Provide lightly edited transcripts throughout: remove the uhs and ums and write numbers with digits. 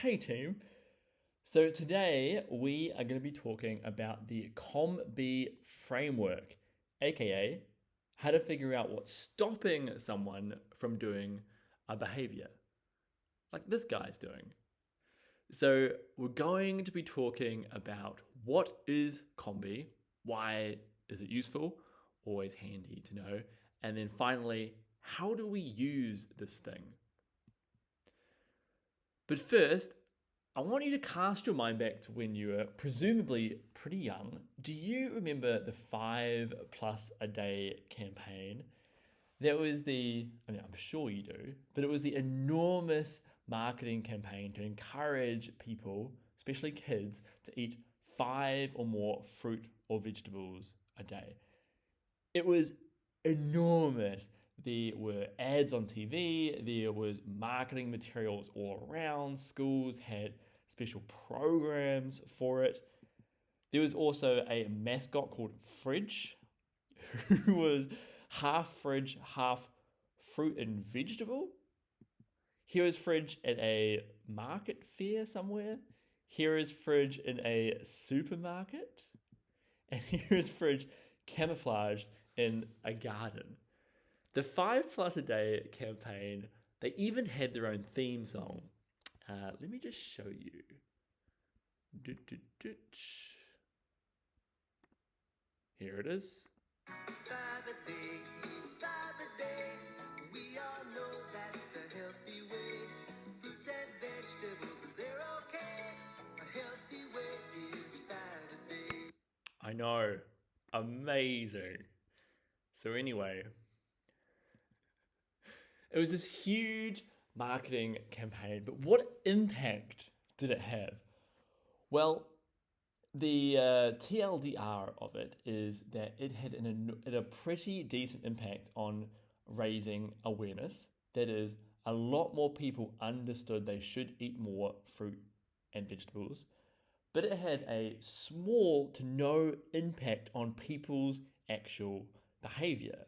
Hey team. So today we are going to be talking about the COM-B framework, aka how to figure out what's stopping someone from doing a behavior, like this guy's doing. So we're going to be talking about what is COM-B, why is it useful, always handy to know, and then finally, how do we use this thing? But first, I want you to cast your mind back to when you were presumably pretty young. Do you remember the 5+ a day campaign? That was I'm sure you do, but it was the enormous marketing campaign to encourage people, especially kids, to eat 5 or more fruit or vegetables a day. It was enormous. There were ads on TV, there was marketing materials all around, schools had special programs for it. There was also a mascot called Fridge, who was half fridge, half fruit and vegetable. Here is Fridge at a market fair somewhere. Here is Fridge in a supermarket. And here is Fridge camouflaged in a garden. The 5+a day campaign, they even had their own theme song. Let me just show you. Here it is. 5 a day, 5 a day. We all know that's the healthy way. Fruits and vegetables, they're okay. A healthy way is 5 a day. I know. Amazing. So anyway, it was this huge marketing campaign, but what impact did it have? Well, the TLDR of it is that it had a pretty decent impact on raising awareness. That is, a lot more people understood they should eat more fruit and vegetables, but it had a small to no impact on people's actual behavior.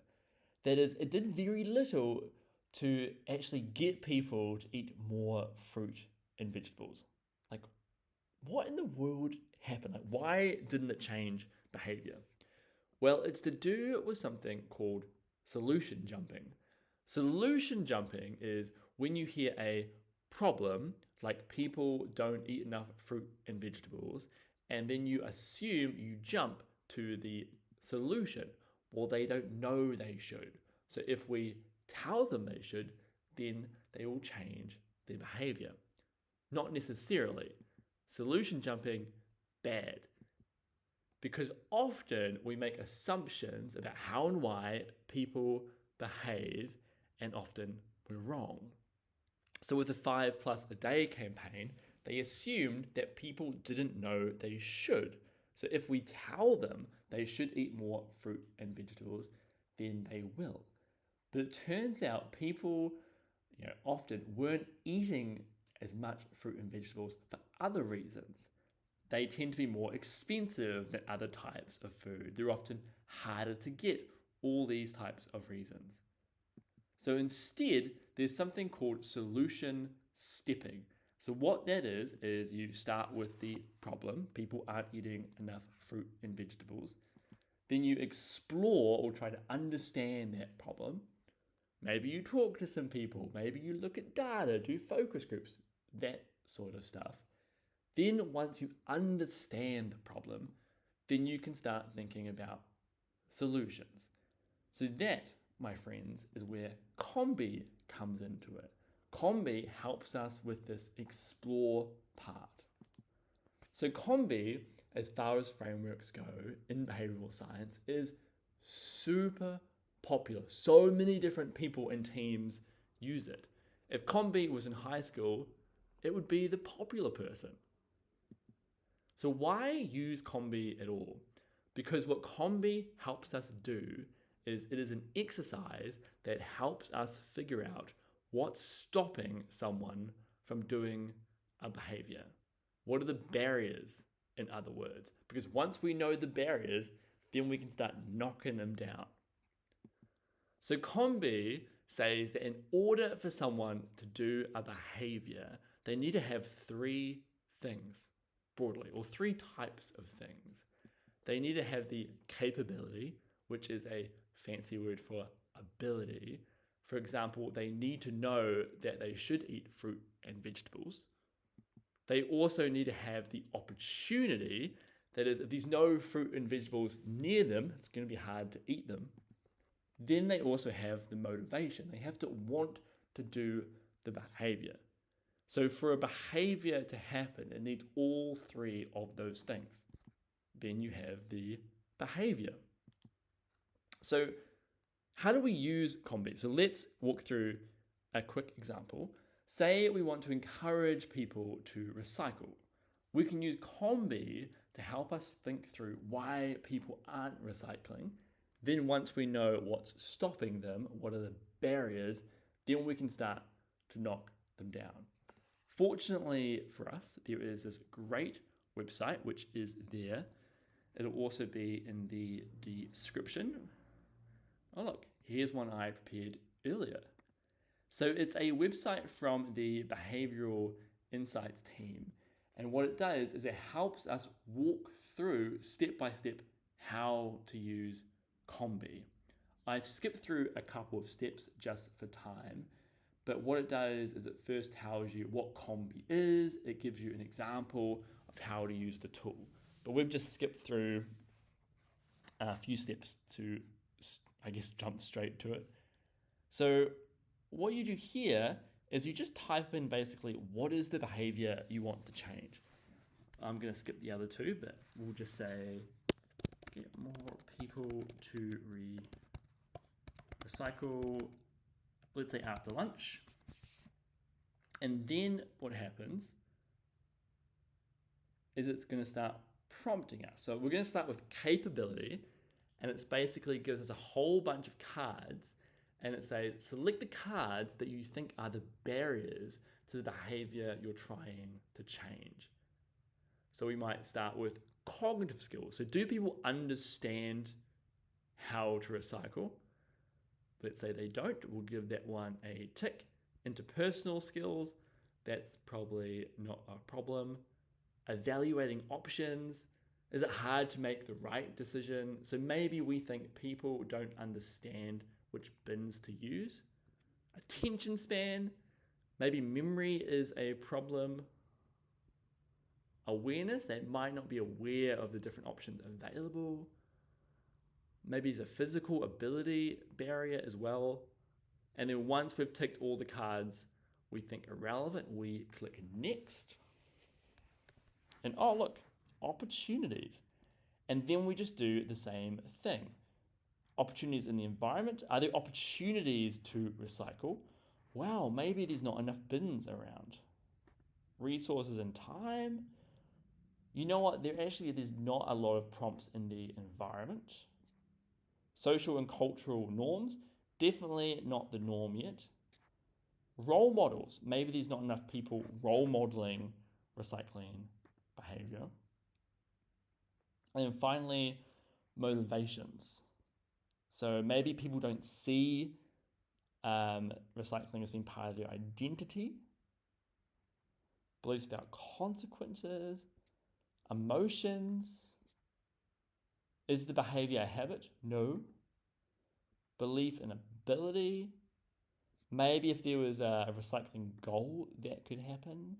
That is, it did very little to actually get people to eat more fruit and vegetables. Like, what in the world happened? Like, why didn't it change behavior? Well, it's to do with something called solution jumping. Solution jumping is when you hear a problem, like people don't eat enough fruit and vegetables, and then you assume you jump to the solution. Well, they don't know they should. So if we tell them they should, then they will change their behavior. Not necessarily. Solution jumping, bad. Because often we make assumptions about how and why people behave, and often we're wrong. So with the 5+a day campaign, they assumed that people didn't know they should. So if we tell them they should eat more fruit and vegetables, then they will. But it turns out people, often weren't eating as much fruit and vegetables for other reasons. They tend to be more expensive than other types of food. They're often harder to get, all these types of reasons. So instead, there's something called solution stepping. So what that is you start with the problem, people aren't eating enough fruit and vegetables. Then you explore or try to understand that problem. Maybe you talk to some people, maybe you look at data, do focus groups, that sort of stuff. Then once you understand the problem, then you can start thinking about solutions. So that, my friends, is where COM-B comes into it. COM-B helps us with this explore part. So COM-B, as far as frameworks go in behavioral science, is super popular. So many different people and teams use it. If COM-B was in high school, it would be the popular person. So why use COM-B at all? Because what COM-B helps us do is it is an exercise that helps us figure out what's stopping someone from doing a behavior. What are the barriers, in other words? Because once we know the barriers, then we can start knocking them down. So COM-B says that in order for someone to do a behavior, they need to have three things broadly, or three types of things. They need to have the capability, which is a fancy word for ability. For example, they need to know that they should eat fruit and vegetables. They also need to have the opportunity, that is, if there's no fruit and vegetables near them, it's going to be hard to eat them. Then they also have the motivation. They have to want to do the behavior. So for a behavior to happen, it needs all three of those things. Then you have the behavior. So how do we use COM-BE? So let's walk through a quick example. Say we want to encourage people to recycle. We can use COM-BE to help us think through why people aren't recycling. Then once we know what's stopping them, what are the barriers, then we can start to knock them down. Fortunately for us, there is this great website, which is there. It'll also be in the description. Oh look, here's one I prepared earlier. So it's a website from the Behavioral Insights team. And what it does is it helps us walk through step by step how to use COM-BE. I've skipped through a couple of steps just for time, but what it does is it first tells you what COM-BE is. It gives you an example of how to use the tool. But we've just skipped through a few steps to, I guess, jump straight to it. So what you do here is you just type in basically what is the behavior you want to change. I'm going to skip the other two, but we'll just say get more people to recycle, let's say after lunch. And then what happens is it's going to start prompting us. So we're going to start with capability, and it's basically gives us a whole bunch of cards, and it says select the cards that you think are the barriers to the behavior you're trying to change. So we might start with cognitive skills. So do people understand how to recycle? Let's say they don't, we'll give that one a tick. Interpersonal skills, that's probably not a problem. Evaluating options, is it hard to make the right decision? So maybe we think people don't understand which bins to use. Attention span, maybe memory is a problem. Awareness, they might not be aware of the different options available. Maybe it's a physical ability barrier as well. And then once we've ticked all the cards we think are relevant, we click next. And oh look, opportunities. And then we just do the same thing. Opportunities in the environment. Are there opportunities to recycle? Wow, maybe there's not enough bins around. Resources and time. You know what? There's not a lot of prompts in the environment. Social and cultural norms. Definitely not the norm yet. Role models. Maybe there's not enough people role modeling recycling behavior. And then finally, motivations. So maybe people don't see recycling as being part of their identity. Beliefs about consequences, emotions. Is the behavior a habit? No. Belief in ability. Maybe if there was a recycling goal, that could happen.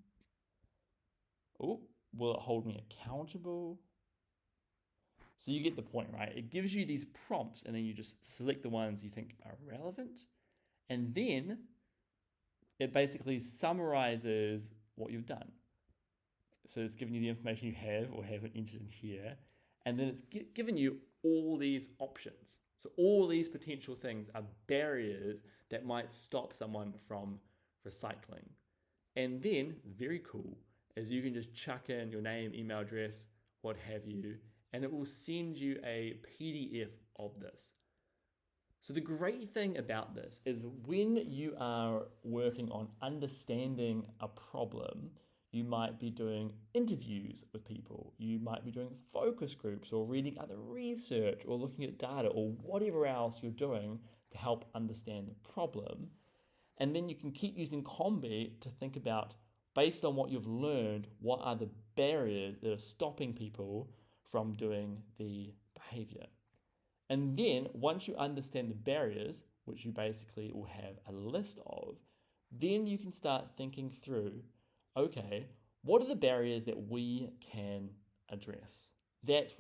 Oh, will it hold me accountable? So you get the point, right? It gives you these prompts, and then you just select the ones you think are relevant. And then it basically summarizes what you've done. So it's giving you the information you have or haven't entered in here. And then it's given you all these options. So all these potential things are barriers that might stop someone from recycling. And then, very cool, is you can just chuck in your name, email address, what have you, and it will send you a PDF of this. So the great thing about this is when you are working on understanding a problem, you might be doing interviews with people, you might be doing focus groups or reading other research or looking at data or whatever else you're doing to help understand the problem. And then you can keep using COM-BE to think about based on what you've learned, what are the barriers that are stopping people from doing the behavior? And then once you understand the barriers, which you basically will have a list of, then you can start thinking through, okay, what are the barriers that we can address? That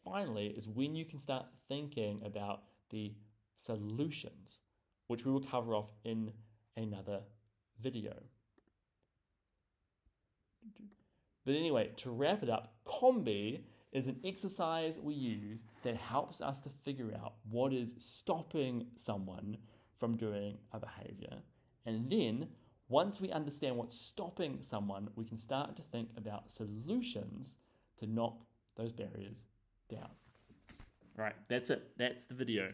finally is when you can start thinking about the solutions, which we will cover off in another video. But anyway, to wrap it up, COMBI is an exercise we use that helps us to figure out what is stopping someone from doing a behavior. And then once we understand what's stopping someone, we can start to think about solutions to knock those barriers down. Right, that's it. That's the video.